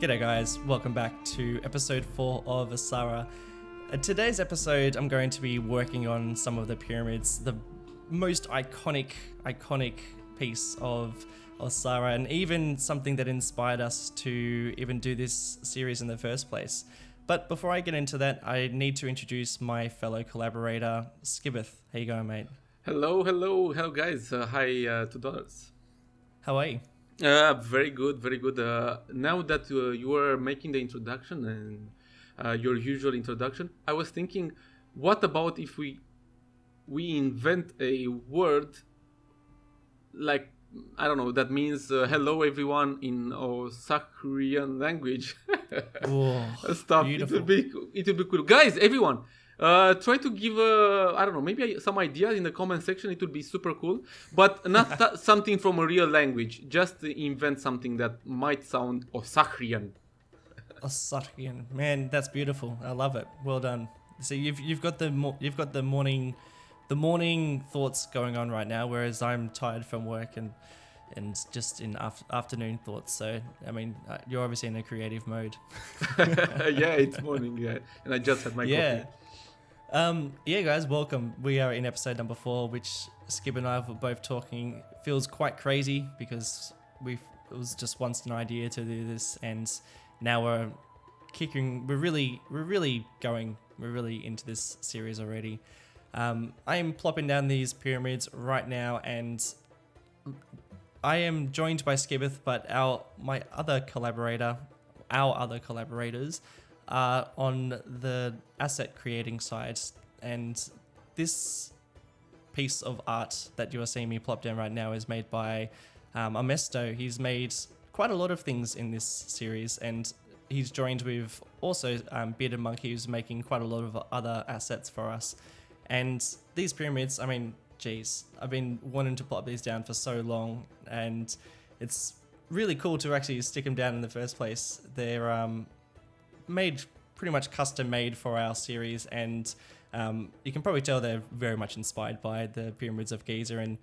G'day guys, welcome back to episode 4 of Osahra. Today's episode I'm going to be working on some of the pyramids, the most iconic piece of Osahra, and even something that inspired us to even do this series in the first place. But before I get into that, I need to introduce my fellow collaborator, Skibbeth. How you going, mate? Hello guys. Hi $2. How are you? Very good. Now that you are making the introduction and your usual introduction, I was thinking, what about if we invent a word like, I don't know, that means hello everyone in Osahrian language. Whoa, Stuff. beautiful. It will be cool, guys. Everyone. Try to give, I don't know, maybe some ideas in the comment section. It would be super cool. But not something from a real language. Just invent something that might sound Osahrian. Osahrian, man, that's beautiful. I love it. Well done. So you've got the morning thoughts going on right now, whereas I'm tired from work and just in afternoon thoughts. So I mean, you're obviously in a creative mode. Yeah, it's morning. Yeah, and I just had my coffee. Yeah, guys, welcome. We are in episode number 4, which Skip and I were both talking. Feels quite crazy because it was just once an idea to do this, and now we're kicking. We're really into this series already. I am plopping down these pyramids right now, and I am joined by Skibbeth, but our other collaborators on the asset creating side, and this piece of art that you are seeing me plop down right now is made by Amesto. He's made quite a lot of things in this series, and he's joined with also Bearded Monkey, who's making quite a lot of other assets for us. And these pyramids, I mean, geez, I've been wanting to plop these down for so long, and it's really cool to actually stick them down in the first place. They're made pretty much custom made for our series, and you can probably tell they're very much inspired by the pyramids of Giza, and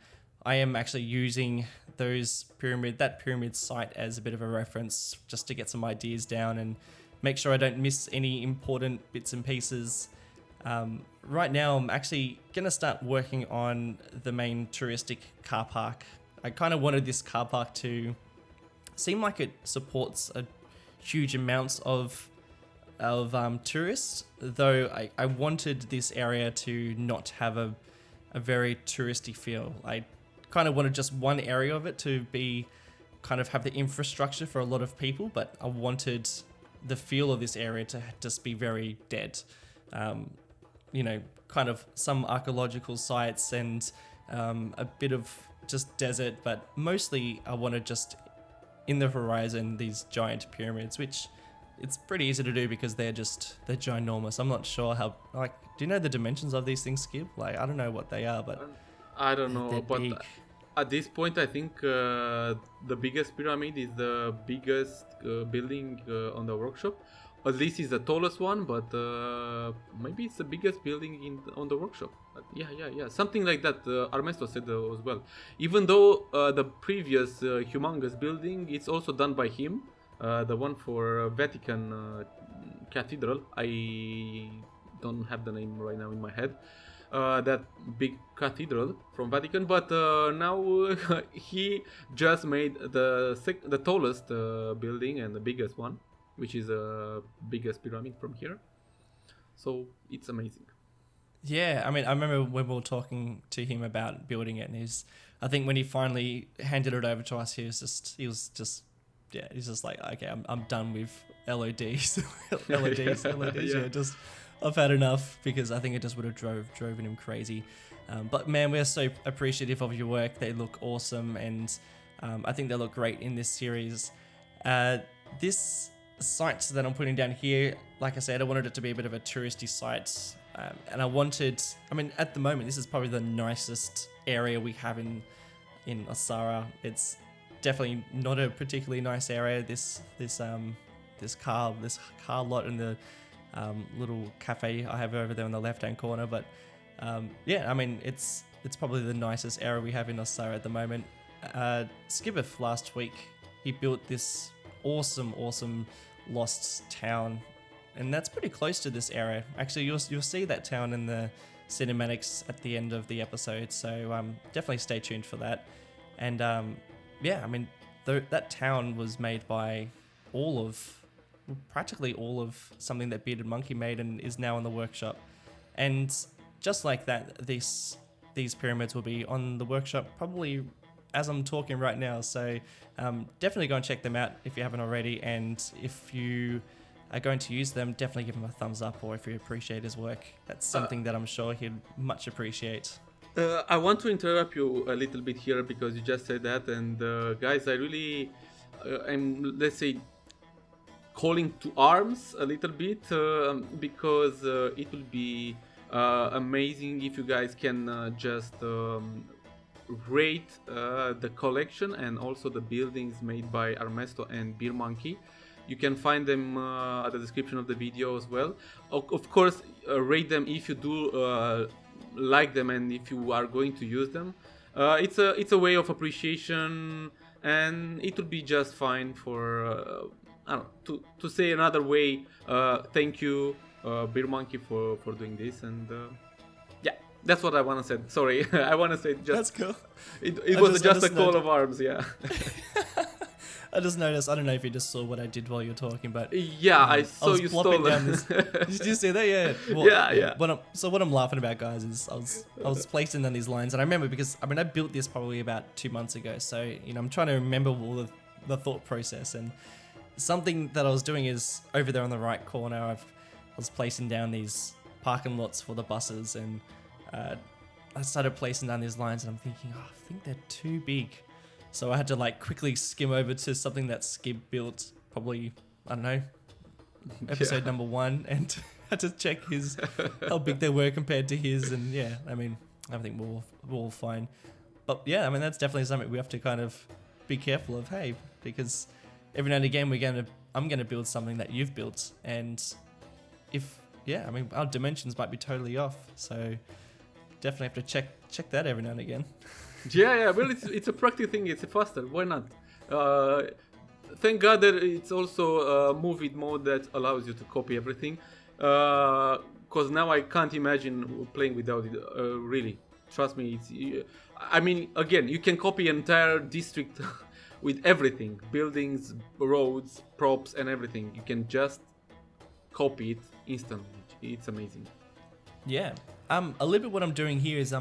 I am actually using that pyramid site as a bit of a reference just to get some ideas down and make sure I don't miss any important bits and pieces. Right now I'm actually gonna start working on the main touristic car park. I kind of wanted this car park to seem like it supports a huge amounts of tourists, though I wanted this area to not have a very touristy feel. I kind of wanted just one area of it to be kind of have the infrastructure for a lot of people, but I wanted the feel of this area to just be very dead. Kind of some archaeological sites and a bit of just desert, but mostly I wanted just in the horizon these giant pyramids, which it's pretty easy to do because they're ginormous. I'm not sure how, do you know the dimensions of these things, Skip? I don't know what they are, but I don't know, but big. At this point I think the biggest pyramid is the biggest building on the workshop. At least it's the tallest one, but maybe it's the biggest building on the workshop. But yeah, something like that. Armesto said as well. Even though the previous humongous building, it's also done by him. The one for Vatican Cathedral. I don't have the name right now in my head. That big cathedral from Vatican, but now he just made the tallest building and the biggest one, which is the biggest pyramid from here. So it's amazing. Yeah, I mean, I remember when we were talking to him about building it, and I think when he finally handed it over to us, he's just like, okay, I'm done with LODs. Yeah, I've had enough, because I think it just would have driven him crazy. But man, we're so appreciative of your work. They look awesome, and I think they look great in this series. This site that I'm putting down here, like I said, I wanted it to be a bit of a touristy site, and at the moment, this is probably the nicest area we have in Osahra. It's definitely not a particularly nice area. This car lot and the little cafe I have over there on the left hand corner, but it's probably the nicest area we have in Osahra at the moment. Skibbeth last week, he built this awesome lost town, and that's pretty close to this area. Actually, you'll see that town in the cinematics at the end of the episode, so definitely stay tuned for that. And yeah, I mean, that town was made by practically all of something that Bearded Monkey made and is now in the workshop. And just like that, these pyramids will be on the workshop probably as I'm talking right now. So definitely go and check them out if you haven't already. And if you are going to use them, definitely give him a thumbs up, or if you appreciate his work, that's something that I'm sure he'd much appreciate. I want to interrupt you a little bit here because you just said that, and guys, I really am, let's say, calling to arms a little bit because it will be amazing if you guys can just rate the collection and also the buildings made by Armesto and Beer Monkey. You can find them at the description of the video as well. Of course, rate them if you do like them and if you are going to use them. It's a way of appreciation, and it will be just fine for I don't know, to say another way. Thank you, Beer Monkey, for doing this, and yeah, that's what I want to say. Sorry, I want to say just That's cool. It was just a call of arms, yeah. I just noticed. I don't know if you just saw what I did while you were talking, but yeah, I saw you stole down this. Did you see that? Yeah. Well, yeah. What I'm laughing about, guys, is I was placing down these lines, and I remember because I built this probably about 2 months ago. So I'm trying to remember all the thought process, and something that I was doing is over there on the right corner. I was placing down these parking lots for the buses, and I started placing down these lines, and I'm thinking, I think they're too big. So I had to quickly skim over to something that Skib built probably, I don't know, episode number 1, and had to check how big they were compared to his. And yeah, I think we're all fine. But yeah, that's definitely something we have to kind of be careful of, hey, because every now and again I'm gonna build something that you've built, and our dimensions might be totally off. So definitely have to check that every now and again. Yeah. Well, it's a practical thing. It's faster. Why not? Thank God that it's also a movie mode that allows you to copy everything. Because now I can't imagine playing without it. Really, trust me. Again, you can copy an entire district with everything: buildings, roads, props, and everything. You can just copy it instantly. It's amazing. Yeah. A little bit what I'm doing here is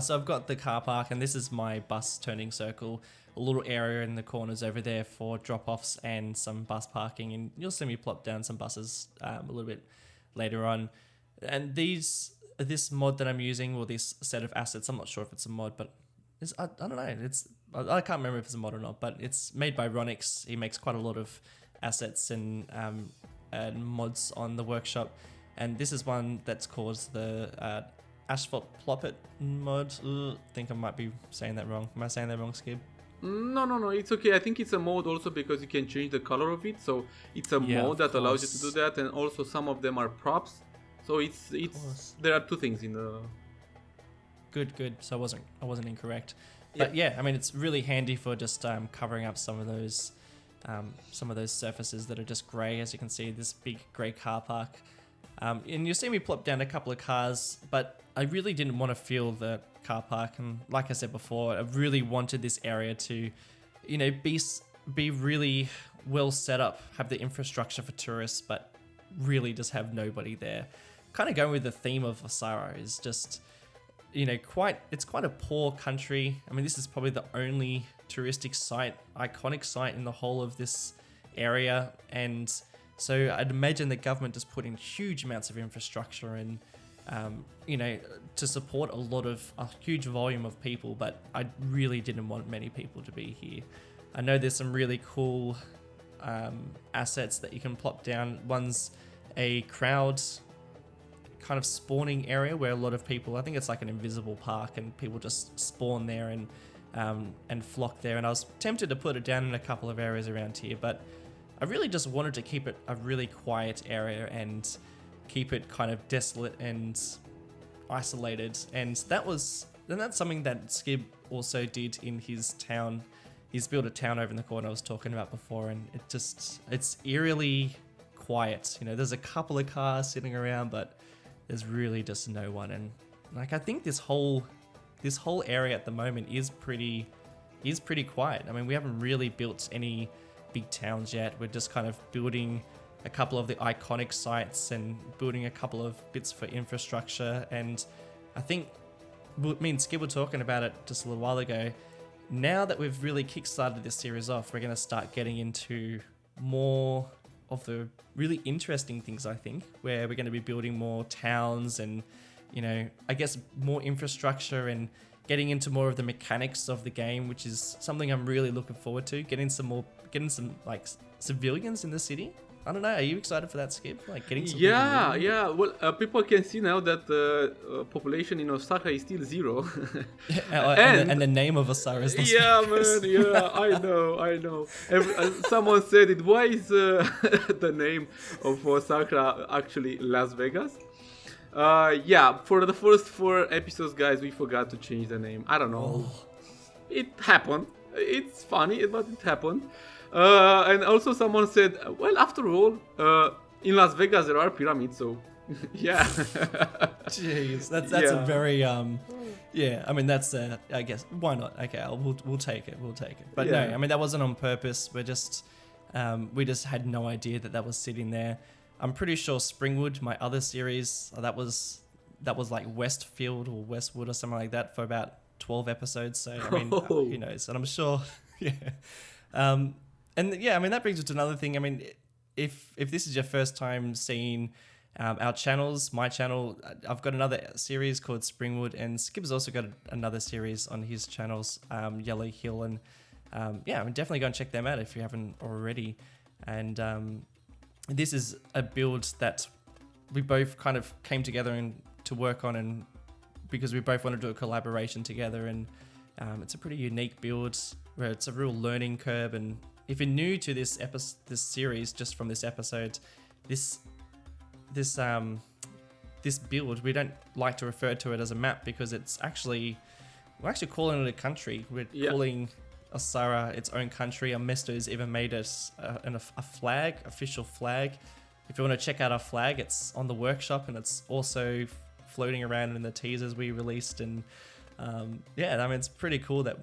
so I've got the car park, and this is my bus turning circle, a little area in the corners over there for drop-offs and some bus parking, and you'll see me plop down some buses a little bit later on. And this mod that I'm using, or this set of assets, I'm not sure if it's a mod, but I don't know, I can't remember if it's a mod or not, but it's made by Ronix. He makes quite a lot of assets and mods on the workshop, and this is one that's called the Asphalt Plop It mod. I think I might be saying that wrong. Am I saying that wrong, Skib? No, it's okay. I think it's a mode also because you can change the color of it, so it's a mode that allows you to do that, and also some of them are props. So it's there are two things in the. Good. So I wasn't incorrect. But yeah, it's really handy for just covering up some of those surfaces that are just grey. As you can see, this big grey car park. And you'll see me plop down a couple of cars, but I really didn't want to fill the car park. And like I said before, I really wanted this area to, be really well set up, have the infrastructure for tourists, but really just have nobody there. Kind of going with the theme of Osahra is just, it's quite a poor country. This is probably the only touristic site, iconic site in the whole of this area, and so I'd imagine the government just put in huge amounts of infrastructure and, to support a huge volume of people, but I really didn't want many people to be here. I know there's some really cool assets that you can plop down. One's a crowd kind of spawning area where a lot of people, I think it's like an invisible park, and people just spawn there and flock there. And I was tempted to put it down in a couple of areas around here, but I really just wanted to keep it a really quiet area and keep it kind of desolate and isolated. And that's something that Skib also did in his town. he's built a town over in the corner I was talking about before, and it's eerily quiet. You know, there's a couple of cars sitting around, but there's really just no one. And like, I think this whole area at the moment is pretty quiet. I mean, we haven't really built any big towns yet. We're just kind of building a couple of the iconic sites and building a couple of bits for infrastructure. And I think me and Skib were talking about it just a little while ago. Now that we've really kickstarted this series off, we're going to start getting into more of the really interesting things, I think, where we're going to be building more towns and, you know, I guess more infrastructure and getting into more of the mechanics of the game, which is something I'm really looking forward to. Getting some like civilians in the city. I don't know. Are you excited for that, Skip? Like getting some. Yeah. Well, people can see now that the population in Osahra is still 0. and the name of Osahra is Las Vegas. Man. Yeah, I know. Someone said it. Why is the name of Osahra actually Las Vegas? Yeah. For the first 4 episodes, guys, we forgot to change the name. I don't know. It happened. It's funny, but it happened. And also someone said, well, after all, in Las Vegas there are pyramids, so yeah. Jeez, that's a very yeah. I mean, that's I guess why not? Okay, we'll take it. But no, I mean that wasn't on purpose. We just had no idea that was sitting there. I'm pretty sure Springwood, my other series, that was like Westfield or Westwood or something like that for about 12 episodes. So I mean, who knows? And I'm sure, yeah. And yeah, I mean, that brings us to another thing. I mean, if this is your first time seeing our channels, my channel, I've got another series called Springwood, and Skip's also got another series on his channels, Yellow Hill, and yeah, I mean, definitely go and check them out if you haven't already. And this is a build that we both kind of came together and to work on, and because we both want to do a collaboration together, and it's a pretty unique build where it's a real learning curve. And if you're new to this series, just from this episode, this build, we don't like to refer to it as a map because we're actually calling it a country. We're calling Osahra its own country. Amesto's even made us a flag, official flag. If you want to check out our flag, it's on the workshop, and it's also floating around in the teasers we released. And yeah, I mean, it's pretty cool that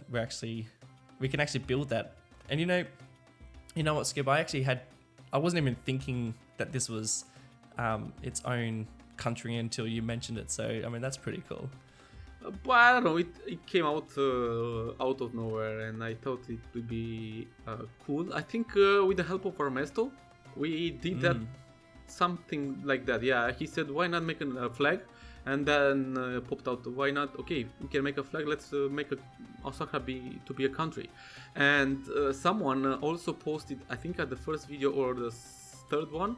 we can actually build that. And you know what, Skip? I wasn't even thinking that this was its own country until you mentioned it. So I mean, that's pretty cool. But I don't know. It came out of nowhere, and I thought it would be cool. I think with the help of Ernesto, we did that, something like that. Yeah, he said, "Why not make a flag?" And then popped out, "Why not? Okay, we can make a flag. Let's make Osahra to be a country." And someone also posted, I think at the first video or the third one,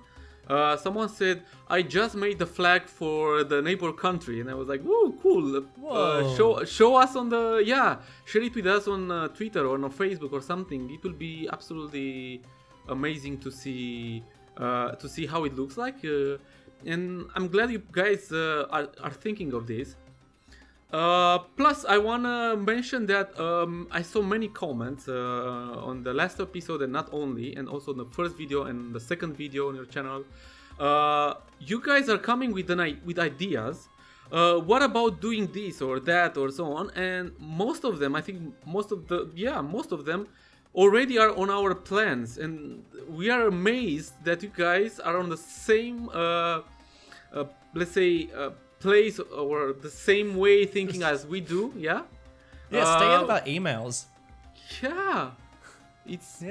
someone said, "I just made the flag for the neighbor country," and I was like, "Whoa, cool! Show us on share it with us on Twitter or on Facebook or something. It will be absolutely amazing to see how it looks like." And I'm glad you guys are thinking of this. Plus, I wanna mention that I saw many comments on the last episode, and not only, and also in the first video and the second video on your channel. You guys are coming with ideas. What about doing this or that or so on? And most of them, I think most of them already are on our plans, and we are amazed that you guys are on the same let's say place or the same way thinking as we do. Stay out of our emails. It's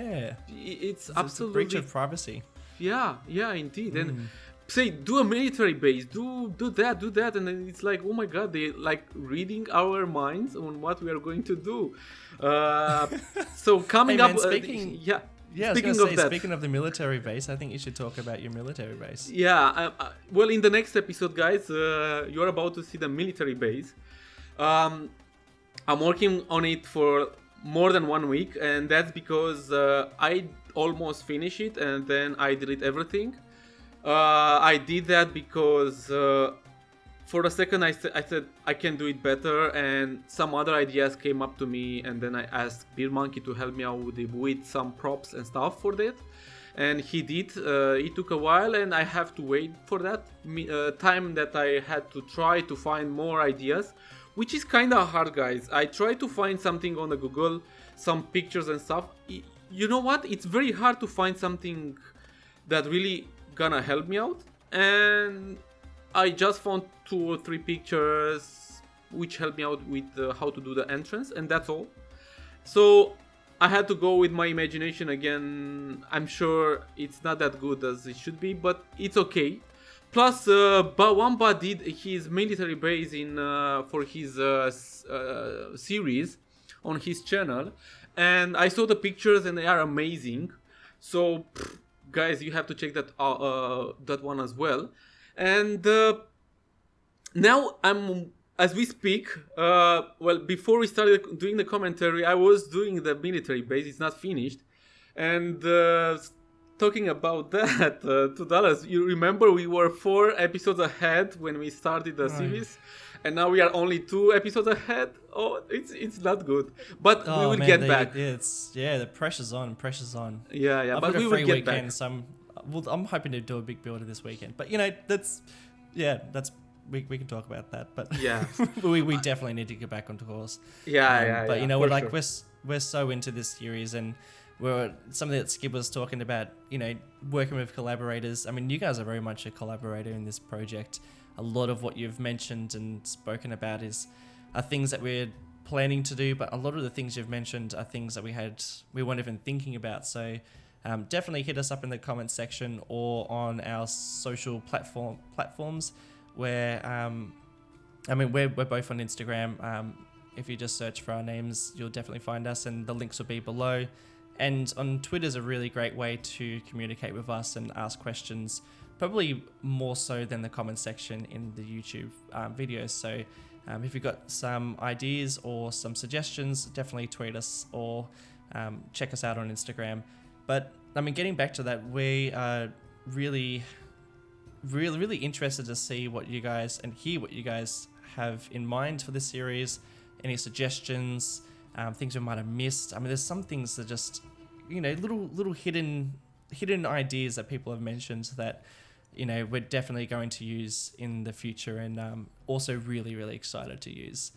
absolutely a breach of privacy. Indeed. And say, do a military base, do that, and then it's like, oh my god, they like reading our minds on what we are going to do. So coming up, speaking of the military base, I think you should talk about your military base. Well, in the next episode, guys, you're about to see the military base. I'm working on it for more than 1 week, and that's because I almost finished it and then I delete everything. I did that because for a second I said I can do it better, and some other ideas came up to me, and then I asked Beer Monkey to help me out with some props and stuff for that, and he did. It took a while, and I have to wait for that time that I had to try to find more ideas, which is kind of hard, guys. I tried to find something on the Google, some pictures and stuff. You know what? It's very hard to find something that really gonna help me out, and I just found 2 or 3 pictures which helped me out with how to do the entrance, and that's all. So I had to go with my imagination again. I'm sure it's not that good as it should be, but it's okay. Plus, Bawambaa did his military base in for his series on his channel, and I saw the pictures and they are amazing. So, guys, you have to check that one as well. And now as we speak, before we started doing the commentary, I was doing the military base. It's not finished. And talking about that, $2, you remember we were 4 episodes ahead when we started the series, and now we are only 2 episodes ahead. Oh, it's not good, but we will get back. The pressure's on. Yeah, I've but got we a will free get weekend, back. so I'm hoping to do a big builder this weekend. But we can talk about that. But yeah, we definitely need to get back onto course. But you know, we're so into this series, and we're something that Skib was talking about. You know, working with collaborators. I mean, you guys are very much a collaborator in this project. A lot of what you've mentioned and spoken about are things that we're planning to do, but a lot of the things you've mentioned are things that we weren't even thinking about. So definitely hit us up in the comments section or on our social platforms where we're both on Instagram. If you just search for our names, you'll definitely find us, and the links will be below. And on Twitter is a really great way to communicate with us and ask questions, probably more so than the comment section in the YouTube videos. So if you've got some ideas or some suggestions, definitely tweet us or check us out on Instagram. But I mean, getting back to that, we are really interested to see what you guys and hear what you guys have in mind for this series. Any suggestions, things we might have missed. I mean, there's some things that just, you know, little hidden ideas that people have mentioned that, you know, we're definitely going to use in the future, and also really excited to use.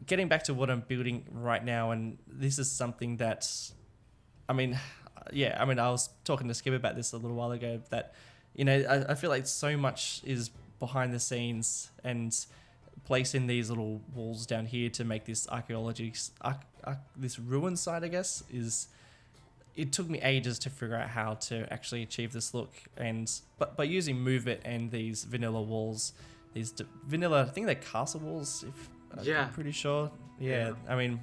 Getting back to what I'm building right now, and this is something that, I was talking to Skip about this a little while ago, that, you know, I feel like so much is behind the scenes, and placing these little walls down here to make this this ruin site, I guess, it took me ages to figure out how to actually achieve this look. But by using Move It and these vanilla walls, these vanilla, I think they're castle walls, I'm pretty sure. Yeah, I mean,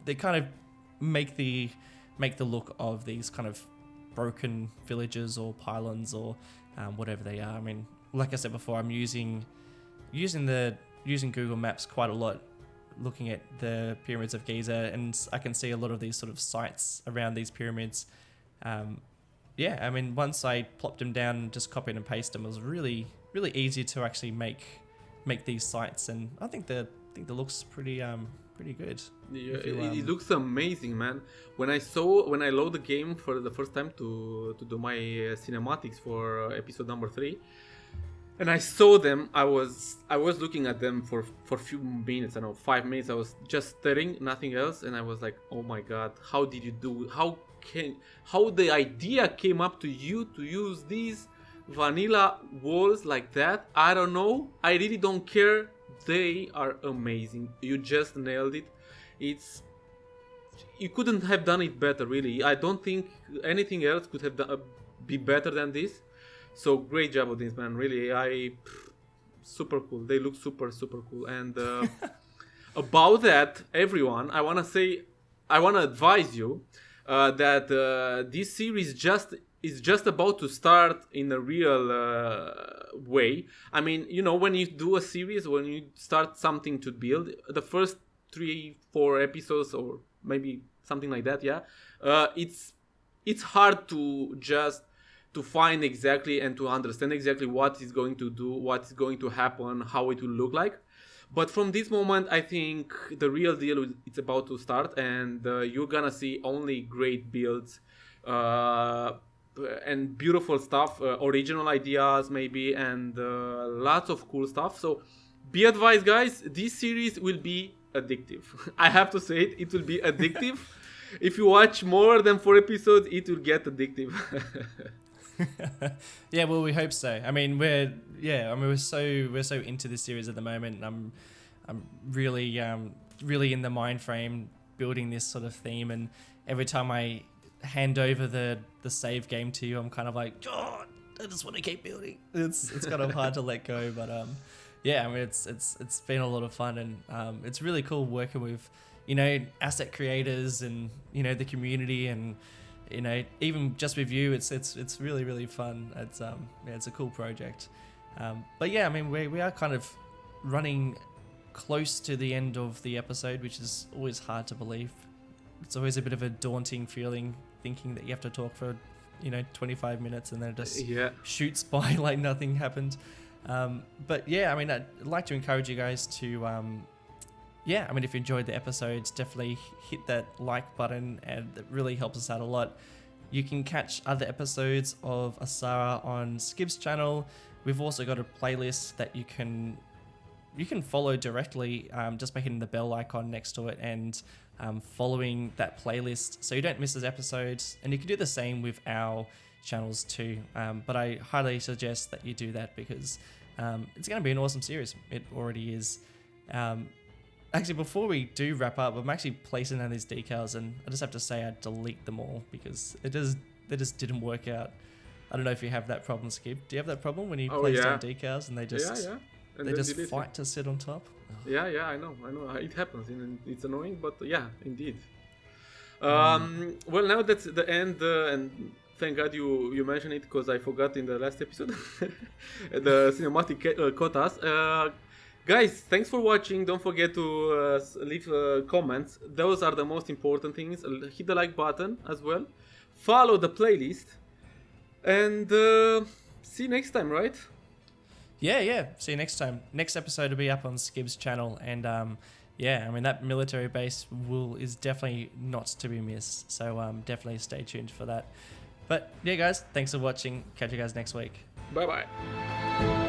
they kind of make the look of these kind of broken villages or pylons or whatever they are. I mean, like I said before, I'm using Google Maps quite a lot, looking at the pyramids of Giza, and I can see a lot of these sort of sites around these pyramids. I mean, once I plopped them down and just copied and pasted them, it was really easy to actually make these sites, and I think the looks pretty good. Yeah, it looks amazing, man. When I load the game for the first time to do my cinematics for episode number 3, and I saw them, I was looking at them for a few minutes, I don't know, 5 minutes. I was just staring, nothing else, and I was like, oh my god, how did you do? How the idea came up to you to use these vanilla walls like that? I don't know. I really don't care. They are amazing. You just nailed it. You couldn't have done it better, really. I don't think anything else could have be better than this. So great job of this, man. Really, super cool. They look super cool. And about that, everyone, I want to advise you that this series is just about to start in a real way. I mean, you know, when you do a series, when you start something to build, the first 3-4 episodes, or maybe something like that, it's hard to just to find exactly and to understand exactly what is going to do, what is going to happen, how it will look like. But from this moment, I think the real deal it's about to start, and you're gonna see only great builds and beautiful stuff, original ideas maybe, and lots of cool stuff. So be advised, guys, this series will be addictive. I have to say it will be addictive. If you watch more than 4 episodes, it will get addictive. Yeah, well, we hope so. I mean, we're so into this series at the moment. I'm really in the mind frame building this sort of theme, and every time I hand over the save game to you, I'm kind of like, oh, I just want to keep building. It's kind of hard to let go, but yeah, I mean, it's been a lot of fun, and it's really cool working with, you know, asset creators and, you know, the community, and, you know, even just with you, it's really, really fun. It's yeah, it's a cool project. But yeah, I mean, we are kind of running close to the end of the episode, which is always hard to believe. It's always a bit of a daunting feeling, thinking that you have to talk for, you know, 25 minutes and then it just shoots by like nothing happened. But yeah, I mean, I'd like to encourage you guys to, yeah, I mean, if you enjoyed the episodes, definitely hit that like button, and it really helps us out a lot. You can catch other episodes of Osahra on Skib's channel. We've also got a playlist that you can follow directly just by hitting the bell icon next to it and following that playlist so you don't miss those episodes. And you can do the same with our channels too. But I highly suggest that you do that because it's going to be an awesome series. It already is. Actually, before we do wrap up, I'm actually placing down these decals, and I just have to say I delete them all because they just didn't work out. I don't know if you have that problem, Skip. Do you have that problem when you place down decals and they just And they just fight to sit on top? Yeah, I know. It happens, and it's annoying, but yeah, indeed. Well, now that's the end, and thank God you mentioned it because I forgot in the last episode. The cinematic quotas. Guys, thanks for watching. Don't forget to leave comments. Those are the most important things. Hit the like button as well. Follow the playlist. And see you next time, right? Yeah. See you next time. Next episode will be up on Skib's channel. And yeah, I mean, that military base is definitely not to be missed. So definitely stay tuned for that. But yeah, guys, thanks for watching. Catch you guys next week. Bye-bye.